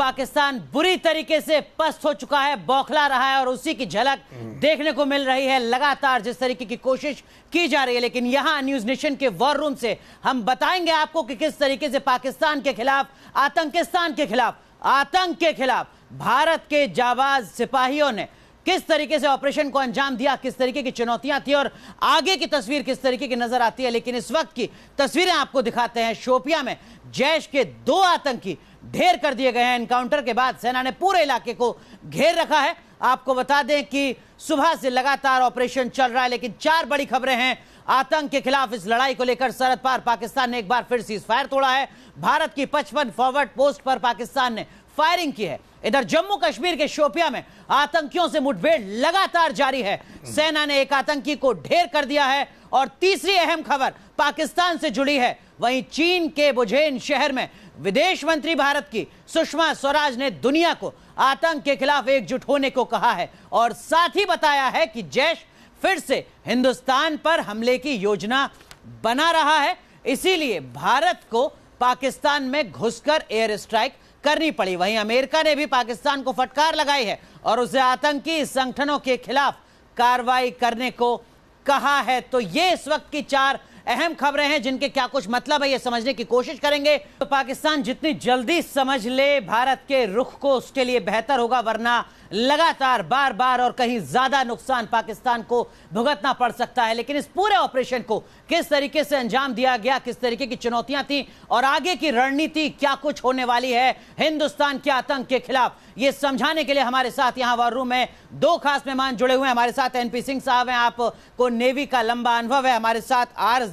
पाकिस्तान बुरी तरीके से पस्त हो चुका है, बौखला रहा है और उसी की झलक देखने को मिल रही है लगातार जिस तरीके की कोशिश की जा रही है। लेकिन यहां न्यूज नेशन के वॉर रूम से हम बताएंगे आपको कि किस तरीके से पाकिस्तान के खिलाफ, आतंकिस्तान के खिलाफ, आतंक के खिलाफ भारत के जाबाज सिपाहियों ने किस तरीके से ऑपरेशन को अंजाम दिया, किस तरीके की चुनौतियां थी और आगे की तस्वीर किस तरीके की नजर आती है। लेकिन इस वक्त की तस्वीरें आपको दिखाते हैं। शोपियां में जैश के 2 आतंकी ढेर कर दिए गए हैं। एनकाउंटर के बाद सेना ने पूरे इलाके को घेर रखा है। आपको बता दें कि सुबह से लगातार ऑपरेशन चल रहा है, लेकिन 4 बड़ी खबरें हैं आतंक के खिलाफ। इस लड़ाई को लेकर सरहद पार पाकिस्तान ने एक बार फिर सीज फायर तोड़ा है। भारत की 55 फॉरवर्ड पोस्ट पर पाकिस्तान ने फायरिंग की है। इधर जम्मू कश्मीर के शोपियां में आतंकियों से मुठभेड़ लगातार जारी है। सेना ने एक आतंकी को ढेर कर दिया है। और तीसरी अहम खबर पाकिस्तान से जुड़ी है। वहीं चीन के बुझेन शहर में विदेश मंत्री भारत की सुषमा स्वराज ने दुनिया को आतंक के खिलाफ एकजुट होने को कहा है और साथ ही बताया है कि जैश फिर से हिंदुस्तान पर हमले की योजना बना रहा है। इसीलिए भारत को पाकिस्तान में घुसकर एयर स्ट्राइक करनी पड़ी। वहीं अमेरिका ने भी पाकिस्तान को फटकार लगाई है और उसे आतंकी संगठनों के खिलाफ कार्रवाई करने को कहा है। तो ये इस वक्त की 4 अहम खबरें हैं जिनके क्या कुछ मतलब है ये समझने की कोशिश करेंगे। तो पाकिस्तान जितनी जल्दी समझ ले भारत के रुख को उसके लिए बेहतर होगा, वरना लगातार बार बार और कहीं ज्यादा नुकसान पाकिस्तान को भुगतना पड़ सकता है। लेकिन इस पूरे ऑपरेशन को किस तरीके से अंजाम दिया गया, किस तरीके की चुनौतियां थी और आगे की रणनीति क्या कुछ होने वाली है हिंदुस्तान के आतंक के खिलाफ, ये समझाने के लिए हमारे साथ यहां वॉर रूम में 2 खास मेहमान जुड़े हुए हैं। हमारे साथ एनपी सिंह साहब हैं, आपको नेवी का लंबा अनुभव है। हमारे साथ RZ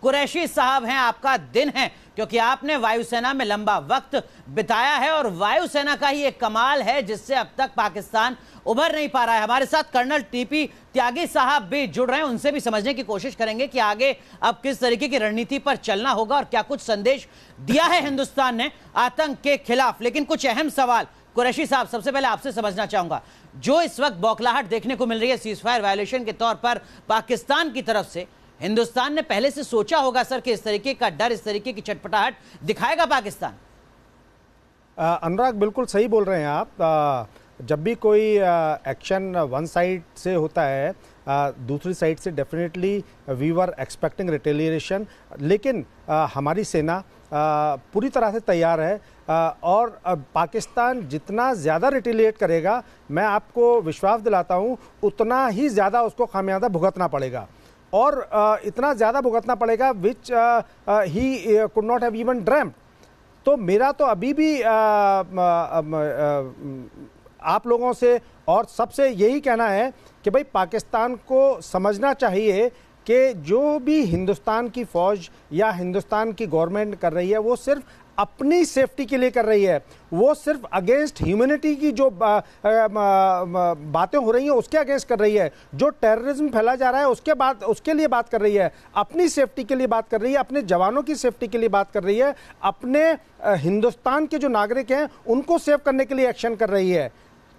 कुरैशी साहब हैं, आपका दिन है क्योंकि आपने वायुसेना में लंबा वक्त बिताया है और वायुसेना का ही एक कमाल है जिससे अब तक पाकिस्तान उभर नहीं पा रहा है। हमारे साथ कर्नल TP त्यागी साहब भी जुड़ रहे हैं, उनसे भी समझने की कोशिश करेंगे कि आगे अब किस तरीके की रणनीति पर चलना होगा और क्या कुछ संदेश दिया है हिंदुस्तान ने आतंक के खिलाफ। लेकिन कुछ अहम सवाल कुरैशी साहब, सबसे पहले आपसे समझना चाहूंगा, जो इस वक्त बौखलाहट देखने को मिल रही है सीज फायर वायलेशन के तौर पर पाकिस्तान की तरफ से, हिंदुस्तान ने पहले से सोचा होगा सर कि इस तरीके का डर, इस तरीके की चटपटाहट दिखाएगा पाकिस्तान? अनुराग बिल्कुल सही बोल रहे हैं आप। जब भी कोई एक्शन वन साइड से होता है, दूसरी साइड से definitely we were expecting retaliation, लेकिन हमारी सेना पूरी तरह से तैयार है और पाकिस्तान जितना ज़्यादा रिटेलिएट करेगा, मैं आपको विश्वास दिलाता हूँ उतना ही ज़्यादा उसको खामियाजा भुगतना पड़ेगा और इतना ज़्यादा भुगतना पड़ेगा which he could not have even dreamed. तो मेरा तो अभी भी आप लोगों से और सबसे यही कहना है कि भाई पाकिस्तान को समझना चाहिए कि जो भी हिंदुस्तान की फ़ौज या हिंदुस्तान की गवर्नमेंट कर रही है वो सिर्फ अपनी सेफ्टी के लिए कर रही है, वो सिर्फ अगेंस्ट ह्यूमैनिटी की जो बातें हो रही हैं उसके अगेंस्ट कर रही है, जो टेररिज्म फैला जा रहा है उसके लिए बात कर रही है, अपनी सेफ्टी के लिए बात कर रही है, अपने जवानों की सेफ्टी के लिए बात कर रही है, अपने हिंदुस्तान के जो नागरिक हैं उनको सेव करने के लिए एक्शन कर रही है।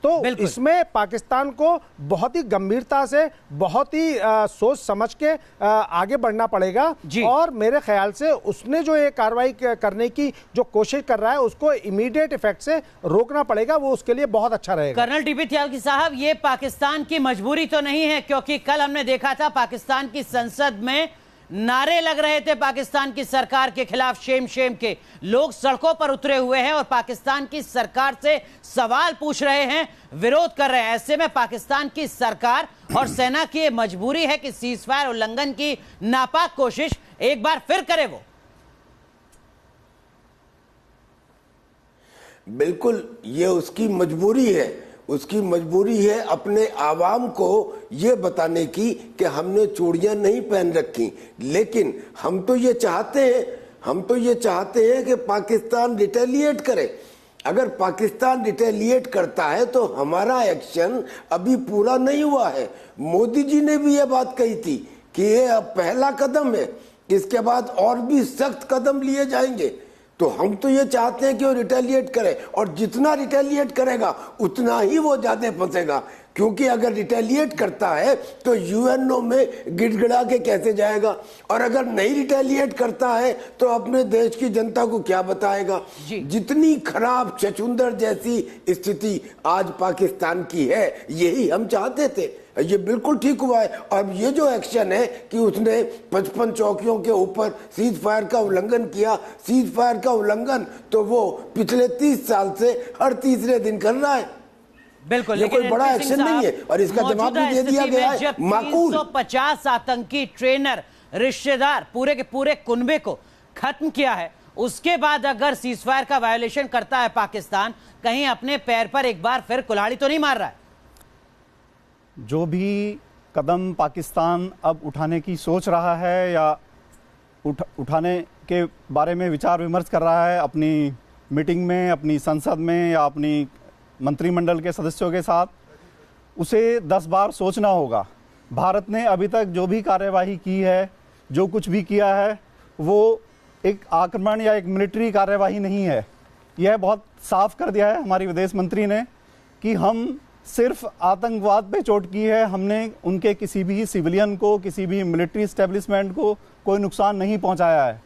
तो इसमें पाकिस्तान को बहुत ही गंभीरता से, बहुत ही सोच समझ के आगे बढ़ना पड़ेगा और मेरे ख्याल से उसने जो ये कार्रवाई करने की जो कोशिश कर रहा है उसको इमीडिएट इफेक्ट से रोकना पड़ेगा, वो उसके लिए बहुत अच्छा रहेगा। कर्नल TP त्यागी साहब, ये पाकिस्तान की मजबूरी तो नहीं है, क्योंकि कल हमने देखा था पाकिस्तान की संसद में नारे लग रहे थे पाकिस्तान की सरकार के खिलाफ, शेम शेम के लोग सड़कों पर उतरे हुए हैं और पाकिस्तान की सरकार से सवाल पूछ रहे हैं, विरोध कर रहे हैं। ऐसे में पाकिस्तान की सरकार और सेना की ये मजबूरी है कि सीज फायर उल्लंघन की नापाक कोशिश एक बार फिर करे। वो बिल्कुल ये उसकी मजबूरी है, उसकी मजबूरी है अपने आवाम को ये बताने की कि हमने चूड़ियां नहीं पहन रखी। लेकिन हम तो ये चाहते हैं कि पाकिस्तान रिटेलिएट करे। अगर पाकिस्तान रिटेलिएट करता है तो हमारा एक्शन अभी पूरा नहीं हुआ है। मोदी जी ने भी ये बात कही थी कि ये अब पहला कदम है, इसके बाद और भी सख्त कदम लिए जाएंगे। तो हम तो ये चाहते हैं कि वो रिटेलिएट करे, और जितना रिटेलिएट करेगा उतना ही वो ज्यादा फंसेगा, क्योंकि अगर रिटेलिएट करता है तो यूएनओ में गिड़गिड़ा के कैसे जाएगा, और अगर नहीं रिटेलिएट करता है तो अपने देश की जनता को क्या बताएगा। जितनी खराब छछूंदर जैसी स्थिति आज पाकिस्तान की है, यही हम चाहते थे, ये बिल्कुल ठीक हुआ है। और ये जो एक्शन है कि उसने 55 चौकियों के ऊपर सीज फायर का उल्लंघन किया, सीज फायर का उल्लंघन तो वो पिछले 30 साल से हर तीसरे दिन कर रहा है। बिल्कुल, ये कोई बड़ा एक्शन नहीं है, और इसका जवाब भी दे दिया गया है। माकूल 350 आतंकी ट्रेनर, रिश्तेदार, पूरे के पूरे कुनबे को खत्म किया है, उसके बाद अगर सीजफायर का वायोलेशन करता है पाकिस्तान, कहीं अपने पैर पर एक बार फिर कुल्हाड़ी तो नहीं मार रहा है? जो भी कदम पाकिस्तान अब उठाने की सोच रहा है या उठाने के बारे में विचार विमर्श कर रहा है अपनी मीटिंग में, अपनी संसद में या अपनी मंत्रिमंडल के सदस्यों के साथ, उसे 10 बार सोचना होगा। भारत ने अभी तक जो भी कार्यवाही की है, जो कुछ भी किया है, वो एक आक्रमण या एक मिलिट्री कार्यवाही नहीं है। यह बहुत साफ कर दिया है हमारी विदेश मंत्री ने कि हम सिर्फ आतंकवाद पे चोट की है, हमने उनके किसी भी सिविलियन को, किसी भी मिलिट्री एस्टेब्लिशमेंट को कोई नुकसान नहीं पहुंचाया है।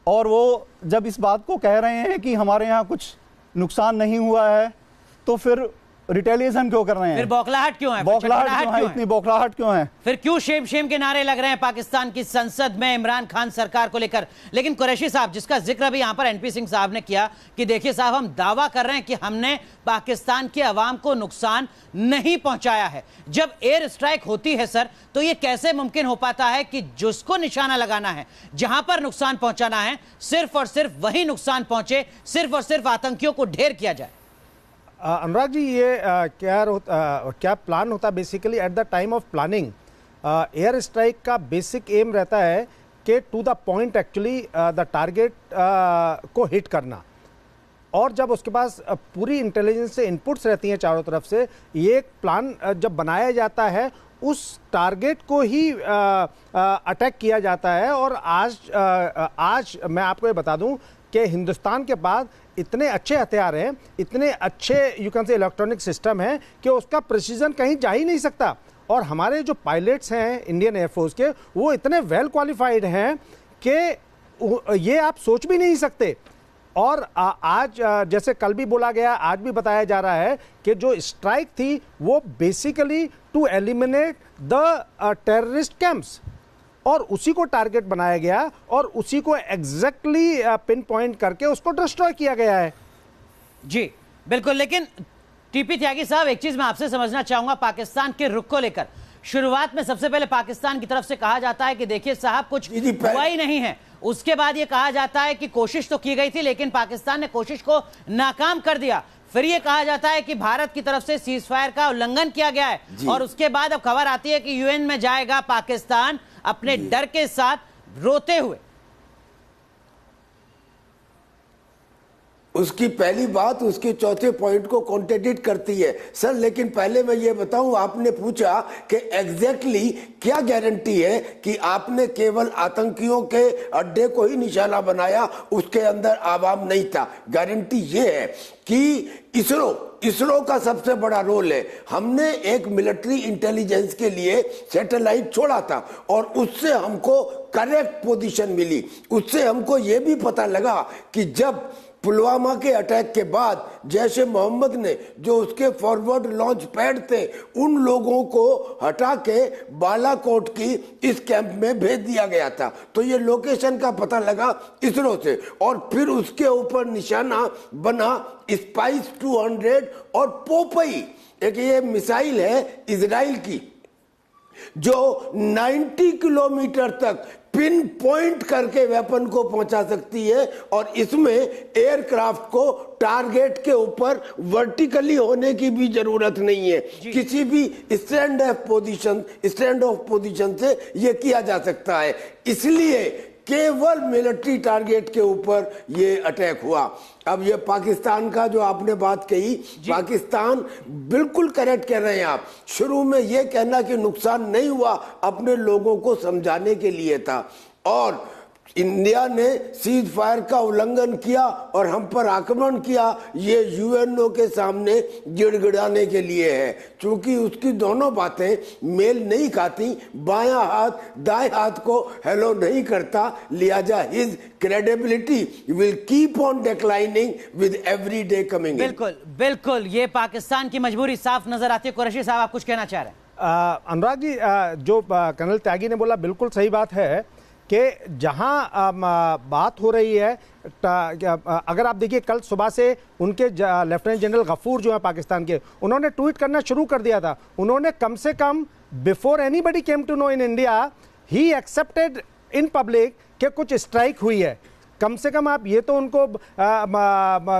और वो जब इस बात को कह रहे हैं कि हमारे यहाँ कुछ नुकसान नहीं हुआ है, तो फिर रिटेलिएशन क्यों कर रहे हैं? फिर बौखलाहट क्यों है? बौखलाहट क्यों है? इतनी बौखलाहट क्यों है? फिर क्यों शेम शेम के नारे लग रहे हैं पाकिस्तान की संसद में इमरान खान सरकार को लेकर? लेकिन कुरैशी साहब, जिसका जिक्र भी यहां पर एनपी सिंह साहब ने किया कि देखिए साहब, हम दावा कर रहे हैं कि हमने पाकिस्तान के अवाम को नुकसान नहीं पहुंचाया है। जब एयर स्ट्राइक होती है सर, तो यह कैसे मुमकिन हो पाता है कि जिसको निशाना लगाना है, जहां पर नुकसान पहुंचाना है, सिर्फ और सिर्फ वही नुकसान पहुंचे, सिर्फ और सिर्फ आतंकियों को ढेर किया जाए? अनुराग जी, ये क्या प्लान होता basically at the time of planning? Air strike का बेसिक एम रहता है कि to the point actually the target को हिट करना, और जब उसके पास पूरी इंटेलिजेंस से इनपुट्स रहती हैं चारों तरफ से, ये एक प्लान जब बनाया जाता है, उस टारगेट को ही अटैक किया जाता है। और आज मैं आपको ये बता दूं कि हिंदुस्तान के पास इतने अच्छे हथियार हैं, इतने अच्छे you can say electronic system है कि उसका प्रिसीजन कहीं जा ही नहीं सकता। और हमारे जो पायलट्स हैं इंडियन एयरफोर्स के, वो इतने वेल क्वालिफाइड हैं कि ये आप सोच भी नहीं सकते। और आज जैसे कल भी बोला गया, आज भी बताया जा रहा है कि जो स्ट्राइक थी वो basically to eliminate the terrorist camps, और उसी को टारगेट बनाया गया और उसी को एग्जैक्टली पिन पॉइंट करके उसको डिस्ट्रॉय किया गया है। जी बिल्कुल। लेकिन टीपी त्यागी साहब, एक चीज मैं आपसे समझना चाहूंगा पाकिस्तान के रुख को लेकर। शुरुआत में सबसे पहले पाकिस्तान की तरफ से कहा जाता है कि देखिए साहब, कुछ हुआ ही नहीं है। उसके बाद यह कहा जाता है कि कोशिश तो की गई थी, लेकिन पाकिस्तान ने कोशिश को नाकाम कर दिया। फिर यह कहा जाता है कि भारत की तरफ से सीज फायर का उल्लंघन किया गया है, और उसके बाद अब खबर आती है कि यूएन में जाएगा पाकिस्तान अपने डर के साथ, रोते हुए। उसकी पहली बात उसके चौथे पॉइंट को कॉन्ट्रडिक्ट करती है सर। लेकिन पहले मैं ये बताऊं, आपने पूछा कि एग्जैक्टली क्या गारंटी है कि आपने केवल आतंकियों के अड्डे को ही निशाना बनाया, उसके अंदर आवाम नहीं था। गारंटी ये है कि इसरो का सबसे बड़ा रोल है। हमने एक मिलिट्री इंटेलिजेंस के लिए सैटेलाइट छोड़ा था, और उससे हमको करेक्ट पोजीशन मिली। उससे हमको ये भी पता लगा कि जब पुलवामा के अटैक के बाद जैश ए मोहम्मद ने जो उसके फॉरवर्ड लॉन्च पैड थे, उन लोगों को हटा के बालाकोट की इस कैंप में भेज दिया गया था। तो ये लोकेशन का पता लगा इसरो से, और फिर उसके ऊपर निशाना बना स्पाइस 200 और पोपई, एक ये मिसाइल है इजराइल की, जो 90 किलोमीटर तक पिन पॉइंट करके वेपन को पहुंचा सकती है। और इसमें एयरक्राफ्ट को टारगेट के ऊपर वर्टिकली होने की भी जरूरत नहीं है, किसी भी स्टैंड ऑफ पोजीशन से यह किया जा सकता है। इसलिए केवल मिलिट्री टारगेट के ऊपर ये अटैक हुआ। अब ये पाकिस्तान का जो आपने बात कही, पाकिस्तान बिल्कुल करेक्ट कह रहे हैं आप। शुरू में ये कहना कि नुकसान नहीं हुआ अपने लोगों को समझाने के लिए था, और इंडिया ने सीज फायर का उल्लंघन किया और हम पर आक्रमण किया, ये यूएनओ के सामने गिड़गिड़ाने के लिए है, क्योंकि उसकी दोनों बातें मेल नहीं खाती। बायां हाथ दाएं हाथ को हेलो नहीं करता, लिहाजा his credibility will keep on declining with every day coming. बिल्कुल बिल्कुल, ये पाकिस्तान की मजबूरी साफ नजर आती है। कुरैशी साहब, आप कुछ कहना चाह रहे हैं? अनुराग जी, जो कर्नल त्यागी ने बोला बिल्कुल सही बात है कि जहां बात हो रही है, अगर आप देखिए कल सुबह से उनके लेफ्टिनेंट जनरल गफूर जो है पाकिस्तान के, उन्होंने ट्वीट करना शुरू कर दिया था। उन्होंने कम से कम before anybody came to know in India ही एक्सेप्टेड इन पब्लिक कि कुछ स्ट्राइक हुई है। कम से कम आप ये तो उनको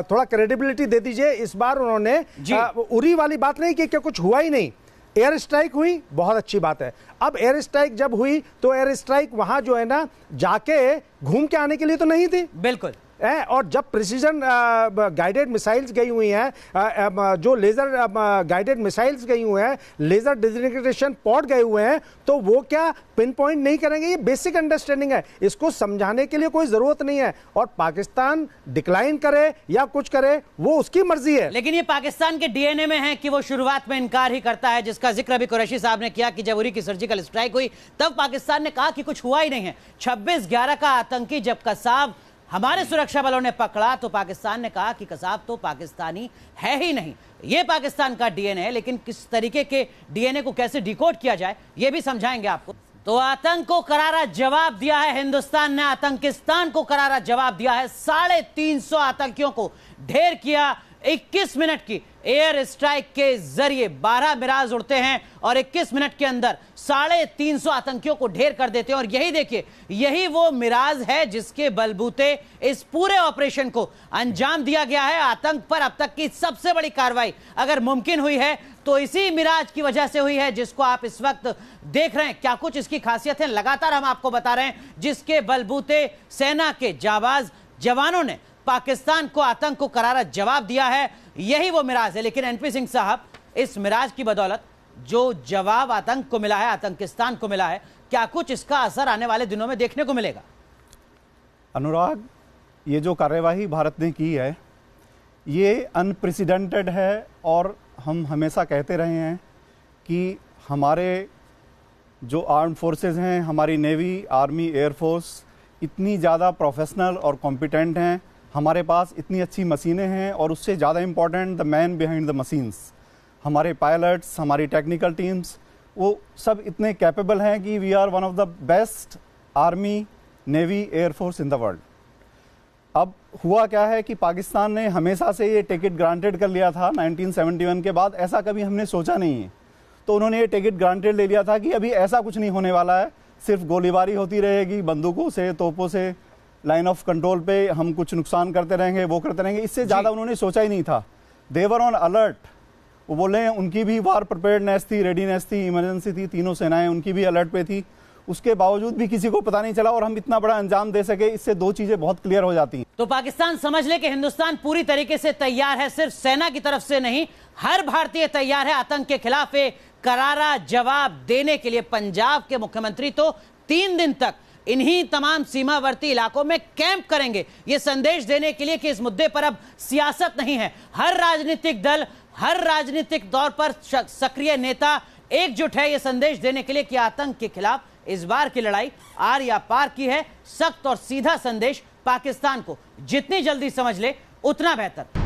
थोड़ा क्रेडिबिलिटी दे दीजिए। इस बार उन्होंने उरी वाली बात नहीं की कि कुछ हुआ ही नहीं। एयर स्ट्राइक हुई, बहुत अच्छी बात है। अब एयर स्ट्राइक जब हुई तो एयर स्ट्राइक वहां जो है ना जाके घूम के आने के लिए तो नहीं थी। बिल्कुल। और जब प्रिसीजन गाइडेड मिसाइल्स गई हुई हैं, जो लेजर गाइडेड मिसाइल्स गई हुए हैं, लेजर डिजिग्नेशन पॉड गए हुए हैं, तो वो क्या पिन पॉइंट नहीं करेंगे? ये बेसिक अंडरस्टैंडिंग है, इसको समझाने के लिए कोई जरूरत नहीं है। और पाकिस्तान डिक्लाइन करे या कुछ करे वो उसकी मर्जी है। लेकिन ये पाकिस्तान के डीएनए में है कि वो शुरुआत में इनकार ही करता है, जिसका जिक्र अभी कुरैशी साहब ने किया कि जब उरी की सर्जिकल स्ट्राइक हुई तब पाकिस्तान ने कहा कि कुछ हुआ ही नहीं है। 26/11 का आतंकी जब कसाब हमारे सुरक्षा बलों ने पकड़ा तो पाकिस्तान ने कहा कि कसाब तो पाकिस्तानी है ही नहीं। यह पाकिस्तान का डीएनए है, लेकिन किस तरीके के डीएनए को कैसे डिकोड किया जाए यह भी समझाएंगे आपको। तो आतंक को करारा जवाब दिया है हिंदुस्तान ने, आतंकिस्तान को करारा जवाब दिया है। 350 आतंकियों को ढेर किया। 21 मिनट की एयर स्ट्राइक के जरिए 12 मिराज उड़ते हैं और 21 मिनट के अंदर 350 आतंकियों को ढेर कर देते हैं। और यही देखिए, यही वो मिराज है जिसके बलबूते इस पूरे ऑपरेशन को अंजाम दिया गया है। आतंक पर अब तक की सबसे बड़ी कार्रवाई अगर मुमकिन हुई है तो इसी मिराज की वजह से हुई है, जिसको आप इस वक्त देख रहे हैं। क्या कुछ इसकी खासियत है, लगातार हम आपको बता रहे हैं, जिसके बलबूते सेना के जाबाज जवानों ने पाकिस्तान को, आतंक को करारा जवाब दिया है। यही वो मिराज है। लेकिन एनपी सिंह साहब, इस मिराज की बदौलत जो जवाब आतंक को मिला है, आतंकिस्तान को मिला है, क्या कुछ इसका असर आने वाले दिनों में देखने को मिलेगा? अनुराग, ये जो कार्यवाही भारत ने की है ये अनप्रेसिडेंटेड है। और हम हमेशा कहते रहे हैं कि हमारे जो आर्म्ड फोर्सेस हैं, हमारी नेवी, आर्मी, एयरफोर्स इतनी ज़्यादा प्रोफेशनल और कॉम्पिटेंट हैं, हमारे पास इतनी अच्छी मशीनें हैं, और उससे ज़्यादा important the man behind the machines, हमारे पायलट्स, हमारी टेक्निकल टीम्स, वो सब इतने कैपेबल हैं कि we are one of the best army, navy, air force in the world. अब हुआ क्या है कि पाकिस्तान ने हमेशा से ये टिकट ग्रांटेड कर लिया था 1971 के बाद। ऐसा कभी हमने सोचा नहीं है, तो उन्होंने ये टिकट ग्रांटेड ले लिया था कि अभी ऐसा कुछ नहीं होने वाला है, सिर्फ गोलीबारी होती रहेगी, बंदूकों से, तोपों से, लाइन ऑफ कंट्रोल पे हम कुछ नुकसान करते रहेंगे, वो करते रहेंगे। इससे ज़्यादा उन्होंने सोचा ही नहीं था। देवर ऑन अलर्ट। वो बोले हैं उनकी भी वार प्रिपेयर्डनेस थी, रेडीनेस थी, इमरजेंसी थी, तीनों सेनाएं उनकी भी अलर्ट पे थी। उसके बावजूद भी किसी को पता नहीं चला और हम इतना बड़ा अंजाम दे सके। इससे दो चीजें बहुत क्लियर हो जाती हैं। तो पाकिस्तान समझ ले कि हिंदुस्तान पूरी तरीके से तैयार है, सिर्फ सेना की तरफ से नहीं, हर भारतीय तैयार है आतंक के खिलाफ एक करारा जवाब देने के लिए। पंजाब के मुख्यमंत्री तो 3 दिन तक इन्हीं तमाम सीमावर्ती इलाकों में कैंप करेंगे, यह संदेश देने के लिए कि इस मुद्दे पर अब सियासत नहीं है। हर राजनीतिक दल, हर राजनीतिक तौर पर सक्रिय नेता एकजुट है यह संदेश देने के लिए कि आतंक के खिलाफ इस बार की लड़ाई आर या पार की है। सख्त और सीधा संदेश पाकिस्तान को जितनी जल्दी समझ ले उतना बेहतर।